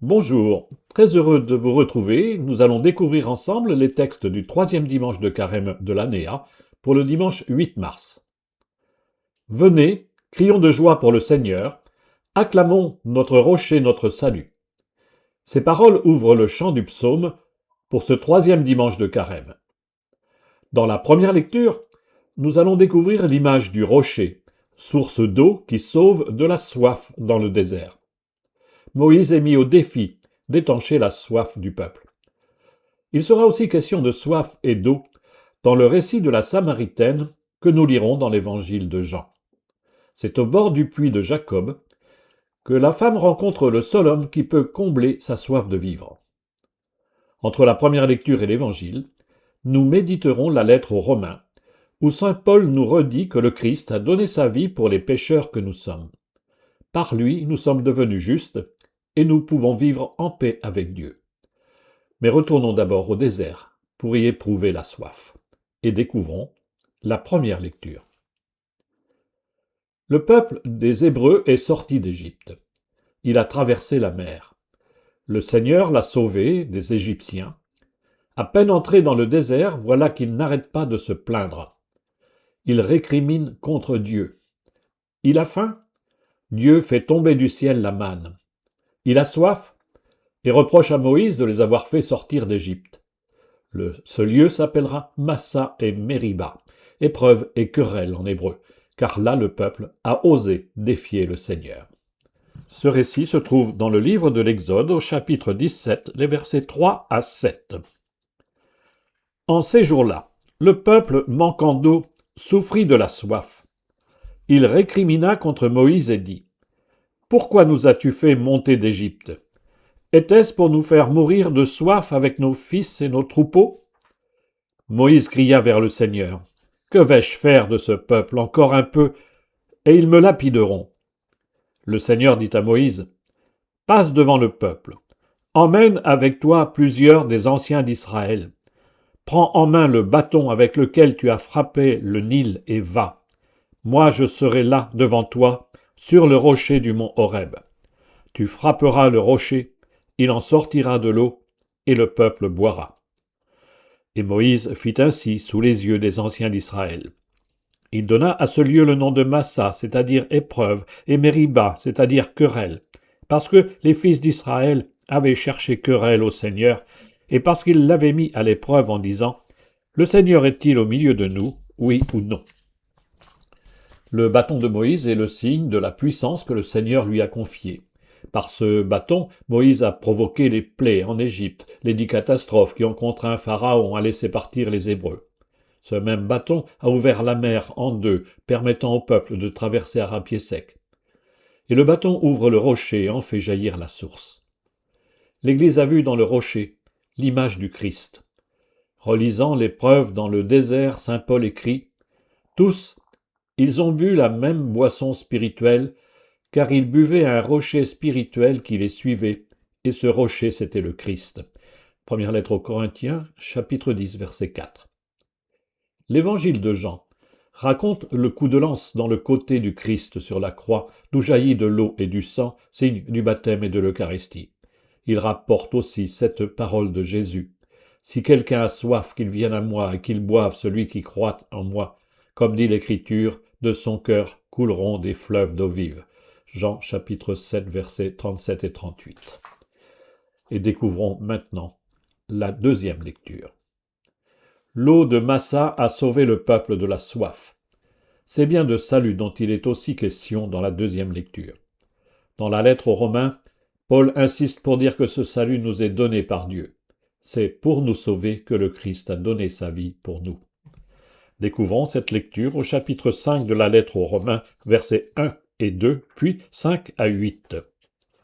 Bonjour, très heureux de vous retrouver. Nous allons découvrir ensemble les textes du troisième dimanche de Carême de l'année A pour le dimanche 8 mars. Venez, crions de joie pour le Seigneur, acclamons notre rocher, notre salut. Ces paroles ouvrent le chant du psaume pour ce troisième dimanche de Carême. Dans la première lecture, nous allons découvrir l'image du rocher, source d'eau qui sauve de la soif dans le désert. Moïse est mis au défi d'étancher la soif du peuple. Il sera aussi question de soif et d'eau dans le récit de la Samaritaine que nous lirons dans l'évangile de Jean. C'est au bord du puits de Jacob que la femme rencontre le seul homme qui peut combler sa soif de vivre. Entre la première lecture et l'évangile, nous méditerons la lettre aux Romains, où saint Paul nous redit que le Christ a donné sa vie pour les pécheurs que nous sommes. Par lui, nous sommes devenus justes, et nous pouvons vivre en paix avec Dieu. Mais retournons d'abord au désert pour y éprouver la soif, et découvrons la première lecture. Le peuple des Hébreux est sorti d'Égypte. Il a traversé la mer. Le Seigneur l'a sauvé des Égyptiens. À peine entré dans le désert, voilà qu'il n'arrête pas de se plaindre. Il récrimine contre Dieu. Il a faim? Dieu fait tomber du ciel la manne. Il a soif et reproche à Moïse de les avoir fait sortir d'Égypte. Ce lieu s'appellera Massa et Mériba, épreuve et querelle en hébreu, car là le peuple a osé défier le Seigneur. Ce récit se trouve dans le livre de l'Exode au chapitre 17, les versets 3 à 7. En ces jours-là, le peuple, manquant d'eau, souffrit de la soif. Il récrimina contre Moïse et dit : « Pourquoi nous as-tu fait monter d'Égypte ? Était-ce pour nous faire mourir de soif avec nos fils et nos troupeaux ? » Moïse cria vers le Seigneur : « Que vais-je faire de ce peuple encore un peu, et ils me lapideront ?» Le Seigneur dit à Moïse : « Passe devant le peuple. Emmène avec toi plusieurs des anciens d'Israël. Prends en main le bâton avec lequel tu as frappé le Nil et va. Moi je serai là devant toi, sur le rocher du mont Horeb. Tu frapperas le rocher, il en sortira de l'eau, et le peuple boira. » Et Moïse fit ainsi sous les yeux des anciens d'Israël. Il donna à ce lieu le nom de Massa, c'est-à-dire épreuve, et Mériba, c'est-à-dire querelle, parce que les fils d'Israël avaient cherché querelle au Seigneur, et parce qu'ils l'avaient mis à l'épreuve en disant : « Le Seigneur est-il au milieu de nous, oui ou non ?» Le bâton de Moïse est le signe de la puissance que le Seigneur lui a confiée. Par ce bâton, Moïse a provoqué les plaies en Égypte, les 10 catastrophes qui ont contraint Pharaon à laisser partir les Hébreux. Ce même bâton a ouvert la mer en deux, permettant au peuple de traverser à pied sec. Et le bâton ouvre le rocher et en fait jaillir la source. L'Église a vu dans le rocher l'image du Christ. Relisant l'épreuve dans le désert, saint Paul écrit : « Tous, ils ont bu la même boisson spirituelle, car ils buvaient un rocher spirituel qui les suivait, et ce rocher c'était le Christ. » Première lettre aux Corinthiens, chapitre 10, verset 4. L'évangile de Jean raconte le coup de lance dans le côté du Christ sur la croix, d'où jaillit de l'eau et du sang, signe du baptême et de l'Eucharistie. Il rapporte aussi cette parole de Jésus : « Si quelqu'un a soif, qu'il vienne à moi et qu'il boive celui qui croit en moi. Comme dit l'Écriture, de son cœur couleront des fleuves d'eau vive. » Jean chapitre 7, versets 37 et 38. Et découvrons maintenant la deuxième lecture. L'eau de Massa a sauvé le peuple de la soif. C'est bien de salut dont il est aussi question dans la deuxième lecture. Dans la lettre aux Romains, Paul insiste pour dire que ce salut nous est donné par Dieu. C'est pour nous sauver que le Christ a donné sa vie pour nous. Découvrons cette lecture au chapitre 5 de la lettre aux Romains, versets 1 et 2, puis 5 à 8.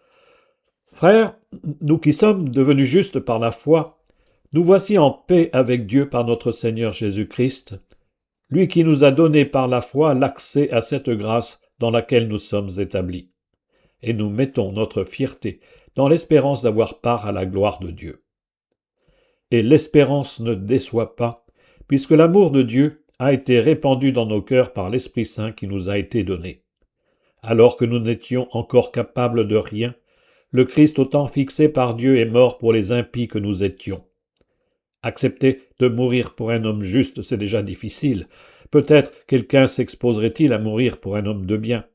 « Frères, nous qui sommes devenus justes par la foi, nous voici en paix avec Dieu par notre Seigneur Jésus-Christ, lui qui nous a donné par la foi l'accès à cette grâce dans laquelle nous sommes établis. Et nous mettons notre fierté dans l'espérance d'avoir part à la gloire de Dieu. Et l'espérance ne déçoit pas, puisque l'amour de Dieu a été répandu dans nos cœurs par l'Esprit Saint qui nous a été donné. Alors que nous n'étions encore capables de rien, Le Christ au temps fixé par Dieu est mort pour les impies que nous étions. Accepter de mourir pour un homme juste, c'est déjà difficile. Peut-être quelqu'un s'exposerait-il à mourir pour un homme de bien.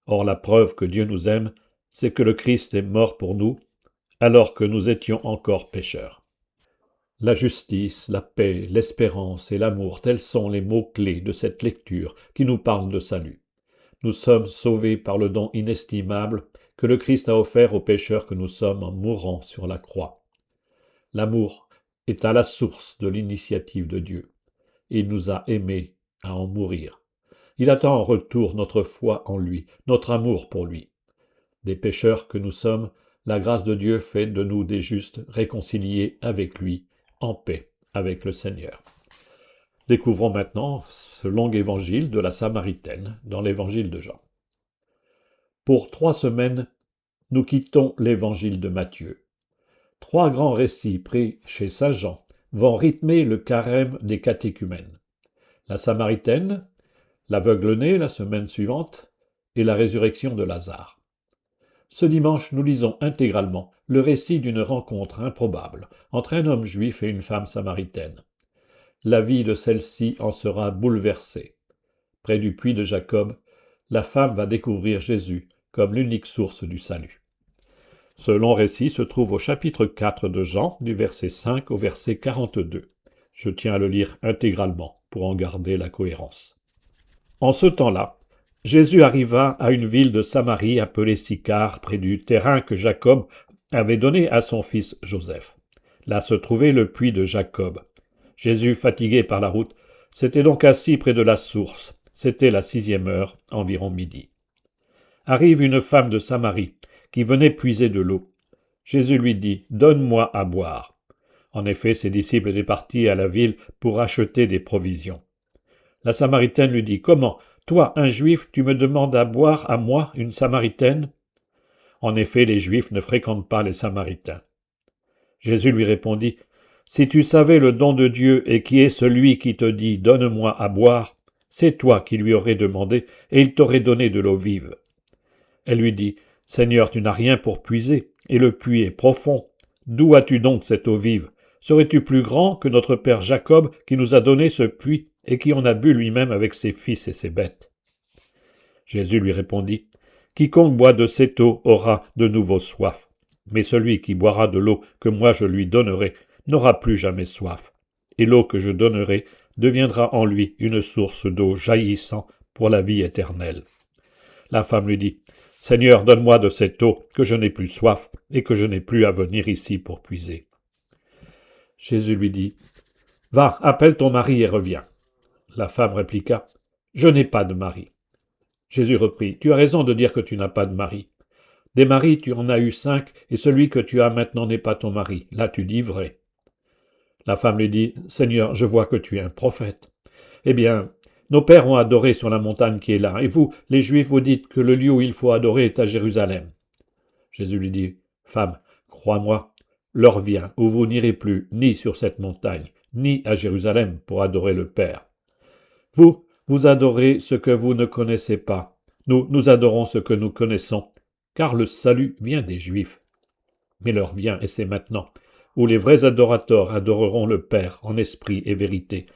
Or la preuve que Dieu nous aime, c'est que le Christ est mort pour nous, alors que nous étions encore pécheurs. La justice, la paix, l'espérance et l'amour, tels sont les mots-clés de cette lecture qui nous parle de salut. Nous sommes sauvés par le don inestimable que le Christ a offert aux pécheurs que nous sommes en mourant sur la croix. L'amour est à la source de l'initiative de Dieu. Il nous a aimés à en mourir. Il attend en retour notre foi en lui, notre amour pour lui. Des pécheurs que nous sommes, la grâce de Dieu fait de nous des justes réconciliés avec lui, en paix avec le Seigneur. Découvrons maintenant ce long évangile de la Samaritaine dans l'évangile de Jean. Pour 3 semaines, nous quittons l'évangile de Matthieu. 3 grands récits pris chez saint Jean vont rythmer le carême des catéchumènes. La Samaritaine, l'aveugle-né la semaine suivante et la résurrection de Lazare. Ce dimanche, nous lisons intégralement le récit d'une rencontre improbable entre un homme juif et une femme samaritaine. La vie de celle-ci en sera bouleversée. Près du puits de Jacob, la femme va découvrir Jésus comme l'unique source du salut. Ce long récit se trouve au chapitre 4 de Jean, du verset 5 au verset 42. Je tiens à le lire intégralement pour en garder la cohérence. En ce temps-là, Jésus arriva à une ville de Samarie appelée Sychar, près du terrain que Jacob avait donné à son fils Joseph. Là se trouvait le puits de Jacob. Jésus, fatigué par la route, s'était donc assis près de la source. C'était la 6e heure, environ midi. Arrive une femme de Samarie, qui venait puiser de l'eau. Jésus lui dit « Donne-moi à boire ». En effet, ses disciples étaient partis à la ville pour acheter des provisions. La Samaritaine lui dit « Comment, toi, un Juif, tu me demandes à boire à moi, une Samaritaine ?» En effet, les Juifs ne fréquentent pas les Samaritains. Jésus lui répondit « Si tu savais le don de Dieu et qui est celui qui te dit « Donne-moi à boire », c'est toi qui lui aurais demandé et il t'aurait donné de l'eau vive. » Elle lui dit « Seigneur, tu n'as rien pour puiser, et le puits est profond. D'où as-tu donc cette eau vive? Serais-tu plus grand que notre père Jacob qui nous a donné ce puits et qui en a bu lui-même avec ses fils et ses bêtes ?» Jésus lui répondit « Quiconque boit de cette eau aura de nouveau soif. Mais celui qui boira de l'eau que moi je lui donnerai n'aura plus jamais soif. Et l'eau que je donnerai deviendra en lui une source d'eau jaillissant pour la vie éternelle. » La femme lui dit « Seigneur, donne-moi de cette eau, que je n'ai plus soif et que je n'ai plus à venir ici pour puiser. » Jésus lui dit « Va, appelle ton mari et reviens. » La femme répliqua « Je n'ai pas de mari. » Jésus reprit « Tu as raison de dire que tu n'as pas de mari. Des maris, tu en as eu 5, et celui que tu as maintenant n'est pas ton mari. Là, tu dis vrai. » La femme lui dit « Seigneur, je vois que tu es un prophète. Eh bien, nos pères ont adoré sur la montagne qui est là, et vous, les Juifs, vous dites que le lieu où il faut adorer est à Jérusalem. » Jésus lui dit « Femme, crois-moi, l'heure vient où vous n'irez plus ni sur cette montagne, ni à Jérusalem pour adorer le Père. Vous adorez ce que vous ne connaissez pas. Nous adorons ce que nous connaissons, car le salut vient des Juifs. Mais l'heure vient, et c'est maintenant, où les vrais adorateurs adoreront le Père en esprit et vérité.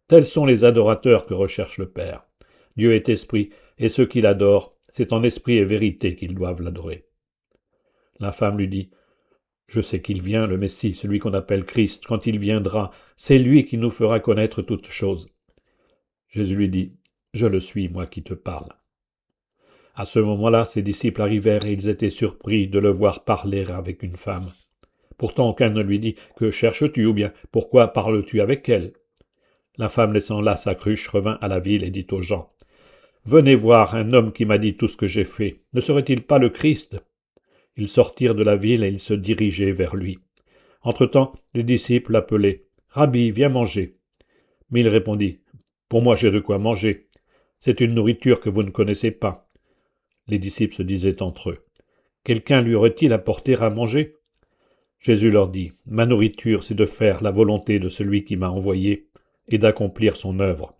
Tels sont les adorateurs que recherche le Père. Dieu est esprit, et ceux qui l'adorent, c'est en esprit et vérité qu'ils doivent l'adorer. » La femme lui dit « Je sais qu'il vient, le Messie, celui qu'on appelle Christ. Quand il viendra, c'est lui qui nous fera connaître toutes choses. » Jésus lui dit « Je le suis, moi qui te parle. » À ce moment-là, ses disciples arrivèrent et ils étaient surpris de le voir parler avec une femme. Pourtant, aucun ne lui dit « Que cherches-tu » ou bien « Pourquoi parles-tu avec elle ?» La femme, laissant là sa cruche, revint à la ville et dit aux gens « Venez voir un homme qui m'a dit tout ce que j'ai fait. Ne serait-il pas le Christ ?» Ils sortirent de la ville et ils se dirigeaient vers lui. Entre-temps, les disciples l'appelaient « Rabbi, viens manger. » Mais il répondit « Pour moi, j'ai de quoi manger. C'est une nourriture que vous ne connaissez pas. » Les disciples se disaient entre eux « Quelqu'un lui aurait-il apporté à manger ?» Jésus leur dit « Ma nourriture, c'est de faire la volonté de celui qui m'a envoyé et d'accomplir son œuvre.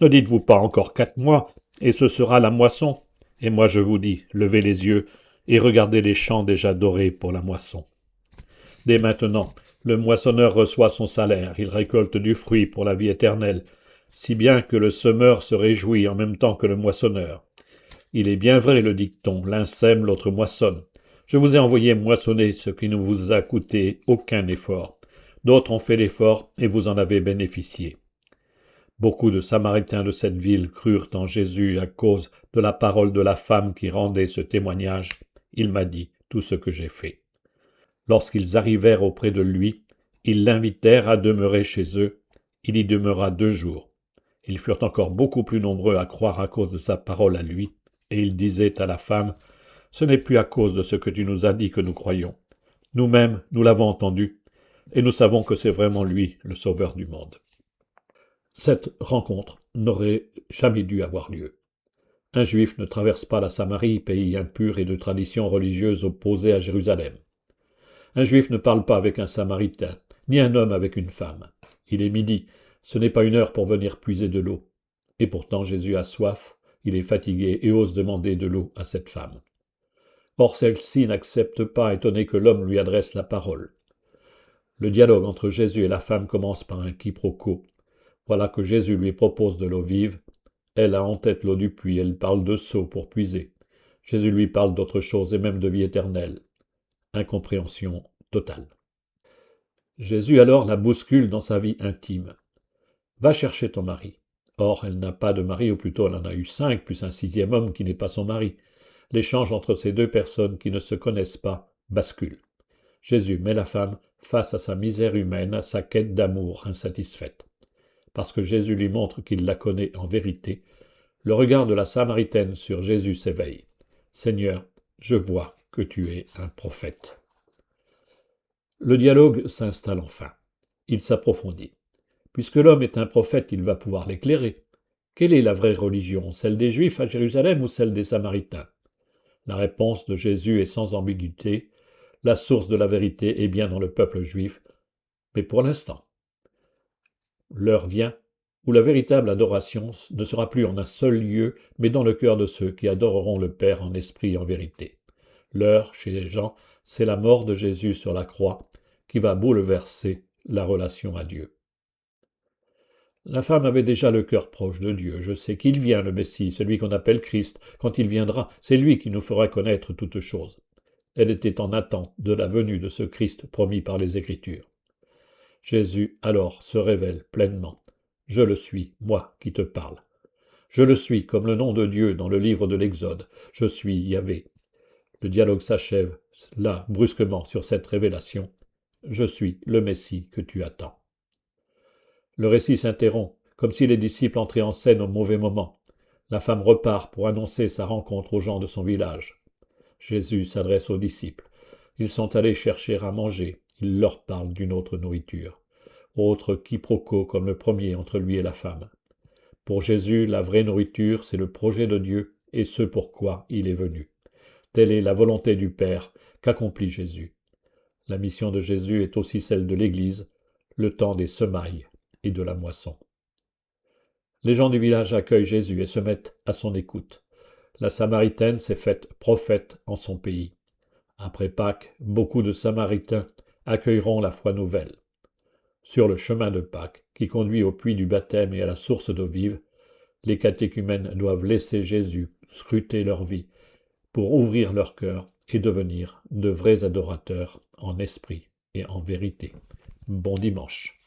Ne dites-vous pas encore 4 mois, et ce sera la moisson. Et moi je vous dis, levez les yeux, et regardez les champs déjà dorés pour la moisson. Dès maintenant, le moissonneur reçoit son salaire, il récolte du fruit pour la vie éternelle, si bien que le semeur se réjouit en même temps que le moissonneur. Il est bien vrai le dicton, l'un sème, l'autre moissonne. Je vous ai envoyé moissonner ce qui ne vous a coûté aucun effort. D'autres ont fait l'effort et vous en avez bénéficié. Beaucoup de Samaritains de cette ville crurent en Jésus à cause de la parole de la femme qui rendait ce témoignage. Il m'a dit tout ce que j'ai fait. Lorsqu'ils arrivèrent auprès de lui, ils l'invitèrent à demeurer chez eux. Il y demeura 2 jours. Ils furent encore beaucoup plus nombreux à croire à cause de sa parole à lui, et il disait à la femme, « Ce n'est plus à cause de ce que tu nous as dit que nous croyons. Nous-mêmes, nous l'avons entendu, et nous savons que c'est vraiment lui, le Sauveur du monde. » Cette rencontre n'aurait jamais dû avoir lieu. Un Juif ne traverse pas la Samarie, pays impur et de traditions religieuses opposées à Jérusalem. Un Juif ne parle pas avec un Samaritain, ni un homme avec une femme. Il est midi, ce n'est pas une heure pour venir puiser de l'eau. Et pourtant Jésus a soif, il est fatigué et ose demander de l'eau à cette femme. Or celle-ci n'accepte pas, étonnée que l'homme lui adresse la parole. Le dialogue entre Jésus et la femme commence par un quiproquo. Voilà que Jésus lui propose de l'eau vive. Elle a en tête l'eau du puits, elle parle de seau pour puiser. Jésus lui parle d'autre chose et même de vie éternelle. Incompréhension totale. Jésus alors la bouscule dans sa vie intime. Va chercher ton mari. Or, elle n'a pas de mari, ou plutôt elle en a eu 5, plus un 6e homme qui n'est pas son mari. L'échange entre ces 2 personnes qui ne se connaissent pas bascule. Jésus met la femme face à sa misère humaine, à sa quête d'amour insatisfaite. Parce que Jésus lui montre qu'il la connaît en vérité, le regard de la Samaritaine sur Jésus s'éveille. « Seigneur, je vois que tu es un prophète. » Le dialogue s'installe enfin. Il s'approfondit. Puisque l'homme est un prophète, il va pouvoir l'éclairer. Quelle est la vraie religion, celle des Juifs à Jérusalem ou celle des Samaritains? La réponse de Jésus est sans ambiguïté. La source de la vérité est bien dans le peuple juif, mais pour l'instant. L'heure vient où la véritable adoration ne sera plus en un seul lieu, mais dans le cœur de ceux qui adoreront le Père en esprit et en vérité. L'heure, chez les gens, c'est la mort de Jésus sur la croix qui va bouleverser la relation à Dieu. La femme avait déjà le cœur proche de Dieu. Je sais qu'il vient, le Messie, celui qu'on appelle Christ. Quand il viendra, c'est lui qui nous fera connaître toutes choses. Elle était en attente de la venue de ce Christ promis par les Écritures. Jésus alors se révèle pleinement. Je le suis, moi qui te parle. Je le suis comme le nom de Dieu dans le livre de l'Exode. Je suis Yahvé. Le dialogue s'achève là, brusquement, sur cette révélation. Je suis le Messie que tu attends. Le récit s'interrompt, comme si les disciples entraient en scène au mauvais moment. La femme repart pour annoncer sa rencontre aux gens de son village. Jésus s'adresse aux disciples. Ils sont allés chercher à manger. Il leur parle d'une autre nourriture. Autre quiproquo comme le premier entre lui et la femme. Pour Jésus, la vraie nourriture, c'est le projet de Dieu et ce pourquoi il est venu. Telle est la volonté du Père qu'accomplit Jésus. La mission de Jésus est aussi celle de l'Église, le temps des semailles et de la moisson. Les gens du village accueillent Jésus et se mettent à son écoute. La Samaritaine s'est faite prophète en son pays. Après Pâques, beaucoup de Samaritains accueilleront la foi nouvelle. Sur le chemin de Pâques, qui conduit au puits du baptême et à la source d'eau vive, les catéchumènes doivent laisser Jésus scruter leur vie pour ouvrir leur cœur et devenir de vrais adorateurs en esprit et en vérité. Bon dimanche.